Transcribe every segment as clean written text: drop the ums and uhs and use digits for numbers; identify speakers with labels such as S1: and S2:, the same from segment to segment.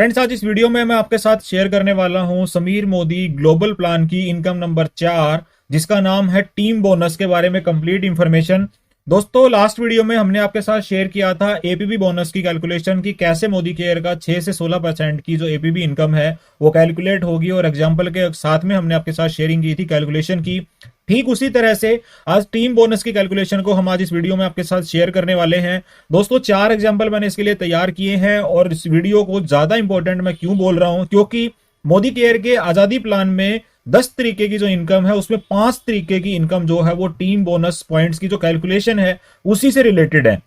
S1: Friends, आज इस video में मैं आपके साथ शेयर करने वाला हूं समीर मोदी ग्लोबल प्लान की इनकम नंबर 4, जिसका नाम है टीम बोनस के बारे में कंप्लीट इंफॉर्मेशन। दोस्तों, लास्ट वीडियो में हमने आपके साथ शेयर किया था एपीबी बोनस की कैलकुलेशन की कैसे मोदी केयर का 6 से 16% की जो एपीबी इनकम है वो कैलकुलेट होगी, और एग्जाम्पल के साथ में हमने आपके साथ शेयरिंग की थी कैलकुलेशन की। ठीक उसी तरह से आज टीम बोनस की कैलकुलेशन को हम आज इस वीडियो में आपके साथ शेयर करने वाले हैं। दोस्तों, 4 एग्जांपल मैंने इसके लिए तैयार किए हैं, और इस वीडियो को ज्यादा इंपॉर्टेंट मैं क्यों बोल रहा हूं, क्योंकि मोदी केयर के आजादी प्लान में 10 तरीके की जो इनकम है उसमें 5 तरीके की इनकम जो है वो टीम बोनस पॉइंट्स की जो कैलकुलेशन है उसी से रिलेटेड है।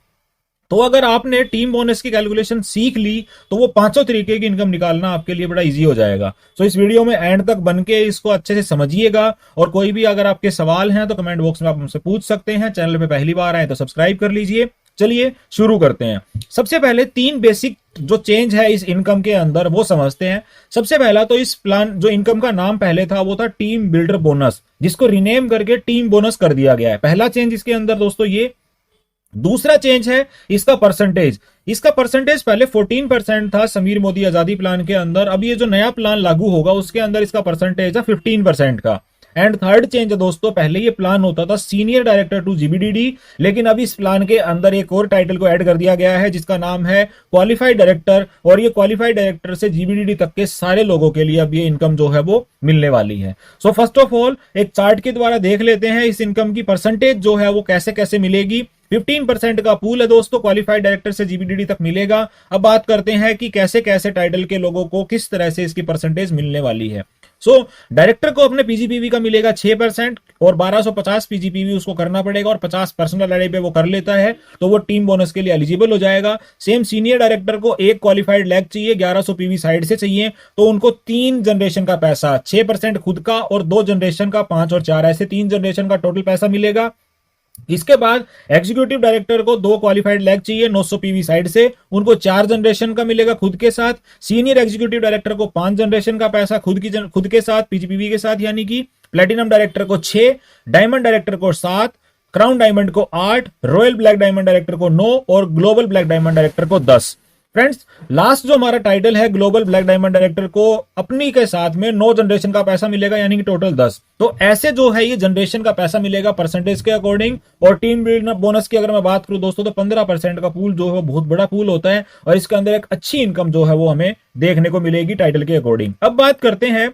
S1: तो अगर आपने टीम बोनस की कैलकुलेशन सीख ली तो वो पांचों तरीके की इनकम निकालना आपके लिए बड़ा इजी हो जाएगा। तो इस वीडियो में एंड तक बन के इसको अच्छे से समझिएगा, और कोई भी अगर आपके सवाल हैं तो कमेंट बॉक्स में आप हमसे पूछ सकते हैं। चैनल पे पहली बार आए तो सब्सक्राइब कर लीजिए। चलिए शुरू करते हैं। सबसे पहले 3 बेसिक जो चेंज है इस इनकम के अंदर वो समझते हैं। सबसे पहला तो इस प्लान जो इनकम का नाम पहले था वो था टीम बिल्डर बोनस, जिसको रिनेम करके टीम बोनस कर दिया गया है। पहला चेंज इसके अंदर दोस्तों ये। दूसरा चेंज है इसका परसेंटेज। इसका परसेंटेज पहले 14% था समीर मोदी आजादी प्लान के अंदर, अब ये जो नया प्लान लागू होगा उसके अंदर इसका परसेंटेज है 15% का। एंड थर्ड चेंज है दोस्तों, पहले ये प्लान होता था सीनियर डायरेक्टर टू जीबीडीडी, लेकिन अब इस प्लान के अंदर एक और टाइटल को ऐड कर दिया गया है जिसका नाम है क्वालिफाइड डायरेक्टर, और ये क्वालिफाइड डायरेक्टर से जीबीडीडी तक के सारे लोगों के लिए अब ये इनकम जो है वो मिलने वाली है। सो फर्स्ट ऑफ ऑल एक चार्ट के द्वारा देख लेते हैं इस इनकम की परसेंटेज जो है वो कैसे कैसे मिलेगी। 15% का पूल है दोस्तों, क्वालिफाइड डायरेक्टर से जीबीडीडी तक मिलेगा। अब बात करते हैं कि कैसे कैसे टाइटल के लोगों को किस तरह से इसकी परसेंटेज मिलने वाली है। डायरेक्टर को अपने पीजीपीवी का मिलेगा 6%, और 1250 पीजीपीवी उसको करना पड़ेगा, और 50 पर्सनल एडे पे वो कर लेता है तो वो टीम बोनस के लिए एलिजिबल हो जाएगा। सेम सीनियर डायरेक्टर को एक क्वालिफाइड लैग चाहिए, 1100 पीवी साइड से चाहिए, तो उनको 3 जनरेशन का पैसा, 6% खुद का और 2 जनरेशन का, 5 और 4 ऐसे 3 जनरेशन का टोटल पैसा मिलेगा। इसके बाद एग्जीक्यूटिव डायरेक्टर को 2 क्वालिफाइड लैग चाहिए 900 पीवी साइड से, उनको 4 जनरेशन का मिलेगा खुद के साथ। सीनियर एग्जीक्यूटिव डायरेक्टर को 5 जनरेशन का पैसा खुद के साथ पीजीपीवी के साथ, यानी कि प्लेटिनम डायरेक्टर को 6, डायमंड डायरेक्टर को 7, क्राउन डायमंड को 8, रॉयल ब्लैक डायमंड डायरेक्टर को 9 और ग्लोबल ब्लैक डायमंड डायरेक्टर को 10। फ्रेंड्स, लास्ट जो हमारा टाइटल है ग्लोबल ब्लैक डायमंड डायरेक्टर को अपनी के साथ में 9 जनरेशन का पैसा मिलेगा, यानी कि टोटल 10। तो ऐसे जो है ये जनरेशन का पैसा मिलेगा परसेंटेज के अकॉर्डिंग। और टीम बिल्डर बोनस की अगर मैं बात करूं दोस्तों तो 15% का पूल जो है वो बहुत बड़ा पूल होता है, और इसके अंदर एक अच्छी इनकम जो है वो हमें देखने को मिलेगी टाइटल के अकॉर्डिंग। अब बात करते हैं,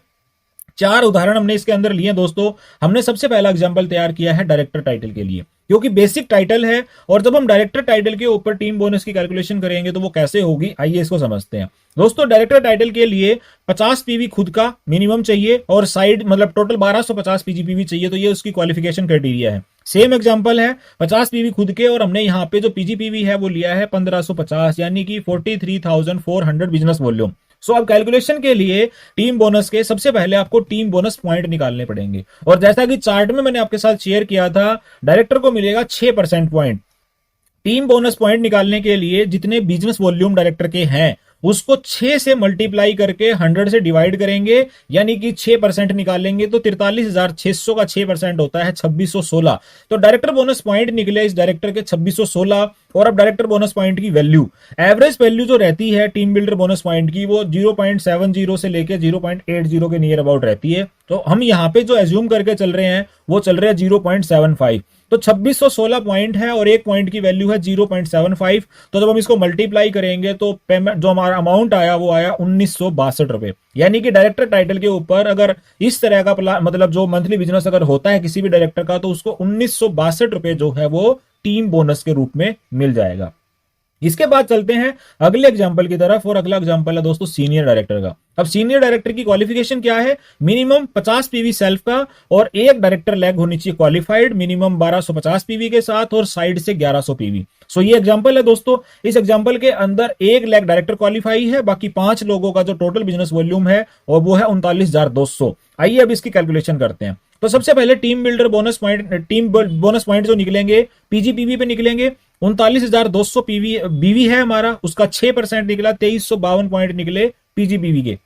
S1: 4 उदाहरण हमने इसके अंदर लिए दोस्तों। हमने सबसे पहला एग्जांपल तैयार किया है डायरेक्टर टाइटल के लिए, क्योंकि बेसिक टाइटल है, और जब हम डायरेक्टर टाइटल के ऊपर टीम बोनस की कैलकुलेशन करेंगे तो वो कैसे होगी, आइए इसको समझते हैं। दोस्तों, डायरेक्टर टाइटल के लिए 50 पीवी खुद का मिनिमम चाहिए, और साइड मतलब टोटल 1250 पीजीपीवी चाहिए, तो ये उसकी क्वालिफिकेशन क्राइटेरिया है। सेम एग्जांपल है 50 पीवी खुद के, और हमने यहाँ पे जो पीजीपीवी है वो लिया है 1550, यानी कि 43,400 बिजनेस वॉल्यूम। अब कैलकुलेशन के लिए टीम बोनस के सबसे पहले आपको टीम बोनस पॉइंट निकालने पड़ेंगे, और जैसा कि चार्ट में मैंने आपके साथ शेयर किया था, डायरेक्टर को मिलेगा 6% पॉइंट। टीम बोनस पॉइंट निकालने के लिए जितने बिजनेस वॉल्यूम डायरेक्टर के हैं उसको 6 से मल्टीप्लाई करके 100 से डिवाइड करेंगे, यानी कि 6% निकालेंगे तो 43,600 का 6% होता है 2616। तो डायरेक्टर बोनस पॉइंट निकले इस डायरेक्टर के 2616। और अब डायरेक्टर बोनस पॉइंट की वैल्यू, एवरेज वैल्यू जो रहती है टीम बिल्डर बोनस पॉइंट की वो 0.70 से लेके 0.80 के नियर अबाउट रहती है। तो हम यहाँ पे जो एज्यूम करके चल रहे हैं वो चल रहे हैं 0.75। तो 2616 पॉइंट है और एक पॉइंट की वैल्यू है 0.75। तो जब हम इसको मल्टीप्लाई करेंगे तो पेमेंट जो हमारा अमाउंट आया वो आया 1962 रुपए। यानी कि डायरेक्टर टाइटल के ऊपर अगर इस तरह का मतलब जो मंथली बिजनेस अगर होता है किसी भी डायरेक्टर का, तो उसको 1962 रुपए जो है वो टीम बोनस के रूप में मिल जाएगा। इसके बाद चलते हैं अगले एग्जांपल की तरफ, और अगला एग्जांपल है दोस्तों सीनियर डायरेक्टर का। अब सीनियर डायरेक्टर की क्वालिफिकेशन क्या है, मिनिमम 50 पीवी सेल्फ का, और एक डायरेक्टर लैग होनी चाहिए क्वालिफाइड, मिनिमम 1250 पीवी के साथ, और साइड से 1100 पीवी। ये एग्जांपल है दोस्तों। इस एग्जांपल के अंदर 1 लाख डायरेक्टर क्वालिफाई है, बाकी 5 लोगों का जो टोटल बिजनेस वॉल्यूम है और वो है 39,200। आइए अब इसकी कैलकुलेशन करते हैं। तो सबसे पहले team builder bonus point, team bonus point जो निकलेंगे पीजीपीवी पे निकलेंगे। 39,200 बीवी है हमारा, उसका 6% निकला, 2352 पॉइंट निकले पीजीपीवी के।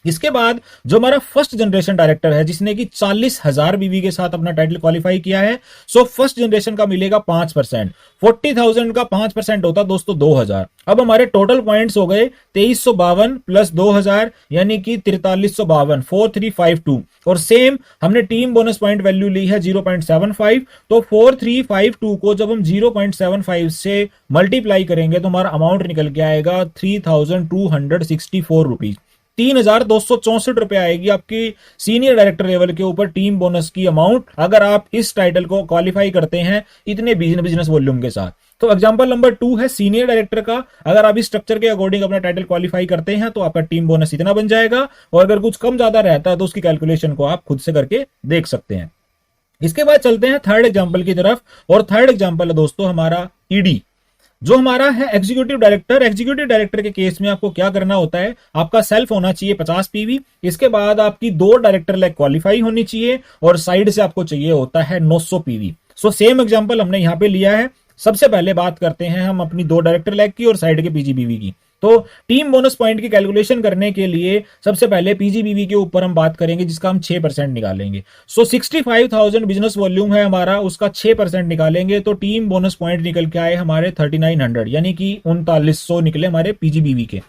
S1: इसके बाद जो हमारा फर्स्ट जनरेशन डायरेक्टर है जिसने कि 40,000 बीवी के साथ अपना टाइटल क्वालिफाई किया है, सो फर्स्ट जनरेशन का मिलेगा 5%। 40,000 का 5% होता दोस्तों 2,000। अब हमारे टोटल पॉइंट्स हो गए 2352 प्लस 2,000 यानी कि 4352, 4352। और सेम हमने टीम बोनस पॉइंट वैल्यू ली है 0.75, तो 4352 को जब हम 0.75 से मल्टीप्लाई करेंगे तो हमारा अमाउंट निकल के आएगा 3,264 रुपीज। 3,264 रुपए आएगी आपकी सीनियर डायरेक्टर लेवल के ऊपर टीम बोनस की अमाउंट, अगर आप इस टाइटल को क्वालिफाई करते हैं इतने बिजनेस वॉल्यूम के साथ। तो एग्जांपल नंबर 2 है सीनियर डायरेक्टर का, अगर आप इस स्ट्रक्चर के अकॉर्डिंग अपना टाइटल क्वालिफाई करते हैं तो आपका टीम बोनस इतना बन जाएगा, और अगर कुछ कम ज्यादा रहता है तो उसकी कैलकुलेशन को आप खुद से करके देख सकते हैं। इसके बाद चलते हैं थर्ड एग्जाम्पल की तरफ, और थर्ड एग्जाम्पल है दोस्तों हमारा ईडी, जो हमारा है एग्जीक्यूटिव डायरेक्टर। एग्जीक्यूटिव डायरेक्टर के केस में आपको क्या करना होता है, आपका सेल्फ होना चाहिए 50 पीवी, इसके बाद आपकी 2 डायरेक्टर लैग क्वालिफाई होनी चाहिए, और साइड से आपको चाहिए होता है 900 पीवी। सो सेम एग्जांपल हमने यहां पे लिया है। सबसे पहले बात करते हैं हम अपनी 2 डायरेक्टर लैग की और साइड के पीजीबीवी की। तो टीम बोनस पॉइंट की कैलकुलेशन करने के लिए सबसे पहले पीजीबीवी के ऊपर हम बात करेंगे जिसका हम 6% निकालेंगे। सो 65,000 बिजनेस वॉल्यूम है हमारा, उसका 6% निकालेंगे तो टीम बोनस पॉइंट निकल के आए हमारे 3900, यानी कि 3900 निकले हमारे पीजीबीवी के।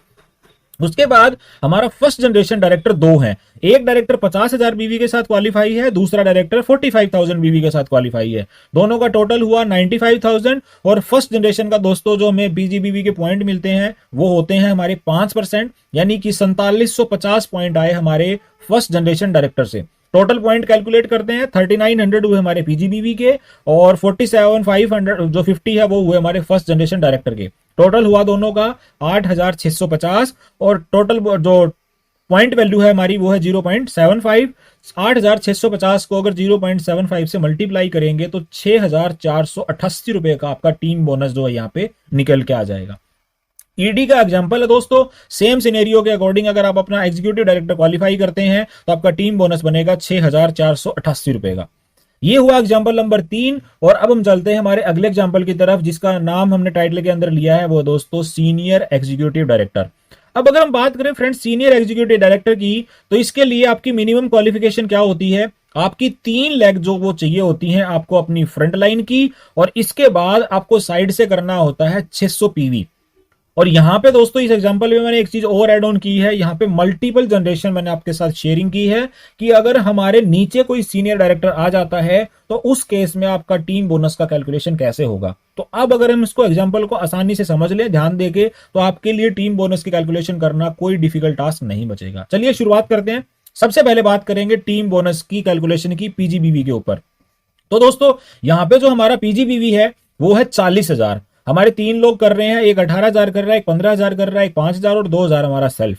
S1: उसके बाद हमारा फर्स्ट जनरेशन डायरेक्टर 2 है, एक डायरेक्टर 50,000 बीवी के साथ क्वालिफाई है, दूसरा डायरेक्टर 45,000 बीवी के साथ क्वालिफाई है, दोनों का टोटल हुआ 95,000। और फर्स्ट जनरेशन का दोस्तों जो हमें बीजीबीवी के पॉइंट मिलते हैं वो होते हैं हमारे 5%, यानी कि 4750 पॉइंट आए हमारे फर्स्ट जनरेशन डायरेक्टर से। टोटल पॉइंट कैलकुलेट करते हैं, 3900 हुए हमारे पीजीबीवी के, और 47,500 जो 50 है वो हुए हमारे फर्स्ट जनरेशन डायरेक्टर के। टोटल हुआ दोनों का 8,650, और टोटल जो पॉइंट वैल्यू है हमारी वो है 0.75। 8,650 को अगर 0.75 से मल्टीप्लाई करेंगे तो 6,488 रुपए का आपका टीम बोनस जो है यहाँ पे निकल के आ जाएगा। ईडी का एग्जांपल है दोस्तों, सेम सिनेरियो के अकॉर्डिंग अगर आप अपना एग्जीक्यूटिव डायरेक्टर क्वालिफाई करते हैं तो आपका टीम बोनस बनेगा 6,488 रुपए का। ये हुआ एग्जांपल नंबर 3। और अब हम चलते हैं हमारे अगले एग्जांपल की तरफ जिसका नाम हमने टाइटल के अंदर लिया है वो दोस्तों सीनियर एग्जीक्यूटिव डायरेक्टर। अब अगर हम बात करें फ्रेंड्स सीनियर एग्जीक्यूटिव डायरेक्टर की, तो इसके लिए आपकी मिनिमम क्वालिफिकेशन क्या होती है, आपकी 3 लेग जो वो चाहिए होती हैं आपको अपनी फ्रंट लाइन की, और इसके बाद आपको साइड से करना होता है 600 पीवी। और यहां पे दोस्तों इस एग्जांपल में मैंने एक चीज और ऐड ऑन की है, यहां पे मल्टीपल जनरेशन मैंने आपके साथ शेयरिंग की है कि अगर हमारे नीचे कोई सीनियर डायरेक्टर आ जाता है तो उस केस में आपका टीम बोनस का कैलकुलेशन कैसे होगा। तो अब अगर हम इसको एग्जांपल को आसानी से समझ लें ध्यान देके, तो आपके लिए टीम बोनस की कैलकुलेशन करना कोई डिफिकल्ट टास्क नहीं बचेगा। चलिए शुरुआत करते हैं। सबसे पहले बात करेंगे टीम बोनस की कैलकुलेशन की पीजीबीवी के ऊपर। तो दोस्तों यहां पे जो हमारा पीजीबीवी है वो है 40,000। हमारे 3 लोग कर रहे हैं, एक 18,000 कर रहा है, एक 15,000 कर रहा है, एक 5,000 और 2,000 हमारा सेल्फ।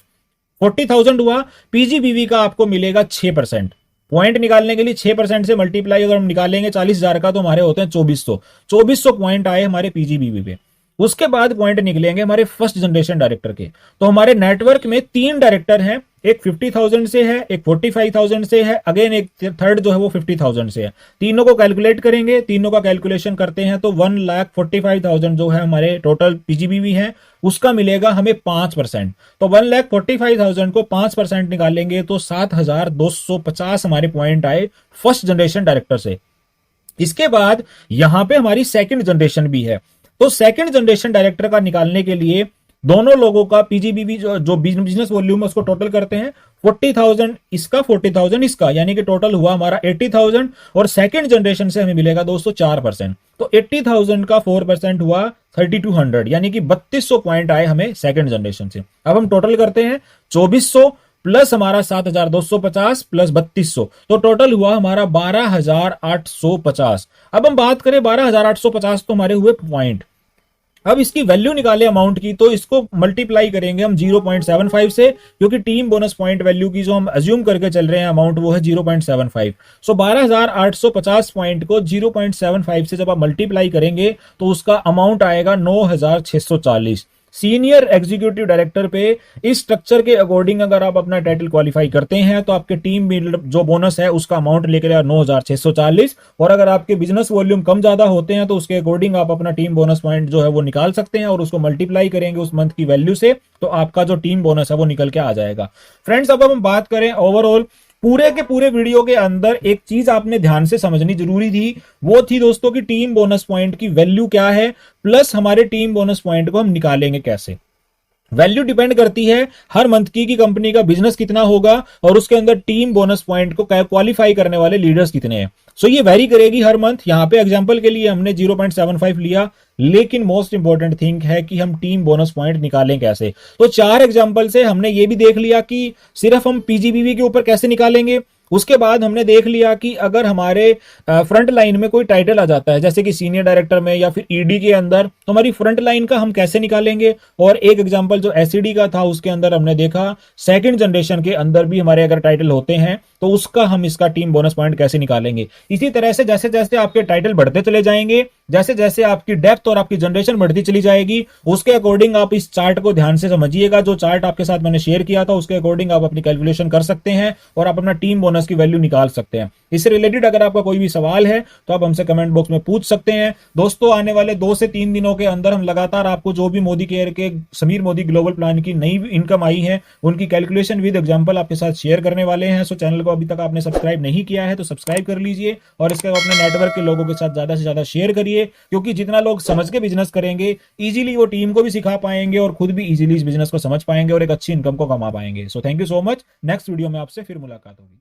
S1: 40,000 हुआ, पीजीबीवी का आपको मिलेगा 6%। पॉइंट निकालने के लिए 6% से मल्टीप्लाई अगर हम निकालेंगे 40,000 का तो हमारे होते हैं 2400 पॉइंट आए हमारे पीजीबीवी पे। उसके बाद पॉइंट निकलेंगे हमारे फर्स्ट जनरेशन डायरेक्टर के। तो हमारे नेटवर्क में 3 डायरेक्टर हैं, एक 50,000 से है, एक 45,000 से है, अगेन एक थर्ड जो है वो 50,000 से है। तीनों को कैलकुलेट करेंगे, तीनों का कैलकुलेशन करते हैं तो 1,45,000 जो है हमारे टोटल पीजीबीवी है उसका मिलेगा हमें 5%। तो 1,45,000 को 5% निकालेंगे तो 7,250 हमारे पॉइंट आए फर्स्ट जनरेशन डायरेक्टर से। इसके बाद यहां पे हमारी सेकंड जनरेशन भी है, तो सेकंड जनरेशन डायरेक्टर का निकालने के लिए दोनों लोगों का पीजीबीवी जो बिजनेस वॉल्यूम है उसको टोटल करते हैं, 40,000 इसका 40,000 इसका, यानी कि टोटल हुआ हमारा 80,000। और सेकंड जनरेशन से हमें मिलेगा दोस्तों 4%, तो 80,000 का 4% हुआ 3,200, यानी कि 3,200 पॉइंट आए हमें सेकंड जनरेशन से। अब हम टोटल करते हैं 2,400 प्लस हमारा 7,250 प्लस 3,200, तो टोटल हुआ हमारा 12,850। अब हम बात करें 12,850 तो हमारे हुए पॉइंट। अब इसकी वैल्यू निकाले अमाउंट की, तो इसको मल्टीप्लाई करेंगे हम 0.75 से, क्योंकि टीम बोनस पॉइंट वैल्यू की जो हम अज्यूम करके चल रहे हैं अमाउंट वो है 0.75। सो 12,850 पॉइंट को 0.75 से जब आप मल्टीप्लाई करेंगे तो उसका अमाउंट आएगा 9,640। सीनियर एग्जीक्यूटिव डायरेक्टर पे इस स्ट्रक्चर के अकॉर्डिंग अगर आप अपना टाइटल क्वालिफाई करते हैं तो आपके टीम जो बोनस है उसका अमाउंट लेकर 9,640। और अगर आपके बिजनेस वॉल्यूम कम ज्यादा होते हैं तो उसके अकॉर्डिंग आप अपना टीम बोनस पॉइंट जो है वो निकाल सकते हैं और उसको मल्टीप्लाई करेंगे उस मंथ की वैल्यू से, तो आपका जो टीम बोनस है वो निकल के आ जाएगा। फ्रेंड्स, अब हम बात करें ओवरऑल पूरे के पूरे वीडियो के अंदर एक चीज आपने ध्यान से समझनी जरूरी थी, वो थी दोस्तों की टीम बोनस पॉइंट की वैल्यू क्या है, प्लस हमारे टीम बोनस पॉइंट को हम निकालेंगे कैसे। वैल्यू डिपेंड करती है हर मंथ की कंपनी का बिजनेस कितना होगा और उसके अंदर टीम बोनस पॉइंट को क्वालिफाई करने वाले लीडर्स कितने हैं। सो ये वेरी करेगी हर मंथ। यहां पे एग्जांपल के लिए हमने 0.75 लिया, लेकिन मोस्ट इंपॉर्टेंट थिंग है कि हम टीम बोनस पॉइंट निकालें कैसे। तो 4 एग्जांपल से हमने ये भी देख लिया कि सिर्फ हम पीजीबीवी के ऊपर कैसे निकालेंगे। उसके बाद हमने देख लिया कि अगर हमारे फ्रंट लाइन में कोई टाइटल आ जाता है जैसे कि सीनियर डायरेक्टर में या फिर ईडी के अंदर, तो हमारी फ्रंट लाइन का हम कैसे निकालेंगे। और एक एग्जांपल जो एसईडी का था उसके अंदर हमने देखा सेकंड जनरेशन के अंदर भी हमारे अगर टाइटल होते हैं तो उसका हम इसका टीम बोनस पॉइंट कैसे निकालेंगे। इसी तरह से जैसे जैसे आपके टाइटल बढ़ते चले जाएंगे, जैसे जैसे आपकी डेप्थ और आपकी जनरेशन बढ़ती चली जाएगी, उसके अकॉर्डिंग आप इस चार्ट को ध्यान से समझिएगा। जो चार्ट आपके साथ मैंने शेयर किया था उसके अकॉर्डिंग आप अपनी कैलकुलेशन कर सकते हैं और आप अपना टीम बोनस की वैल्यू निकाल सकते हैं। इससे रिलेटेड अगर आपका कोई भी सवाल है तो आप हमसे कमेंट बॉक्स में पूछ सकते हैं। दोस्तों, आने वाले 2 से 3 दिनों के अंदर हम लगातार आपको जो भी मोदी केयर के समीर मोदी ग्लोबल प्लान की नई इनकम आई है उनकी कैलकुलेशन विद एग्जांपल आपके साथ शेयर करने वाले हैं। सो चैनल को अभी तक आपने सब्सक्राइब नहीं किया है तो सब्सक्राइब कर लीजिए और इसके अपने नेटवर्क के लोगों के साथ ज्यादा से ज्यादा शेयर करिए, क्योंकि जितना लोग समझ के बिजनेस करेंगे इजीली वो टीम को भी सिखा पाएंगे और खुद भी इजीली इस बिजनेस को समझ पाएंगे और एक अच्छी इनकम को कमा पाएंगे। So thank you so much. Next video में आपसे फिर मुलाकात होगी।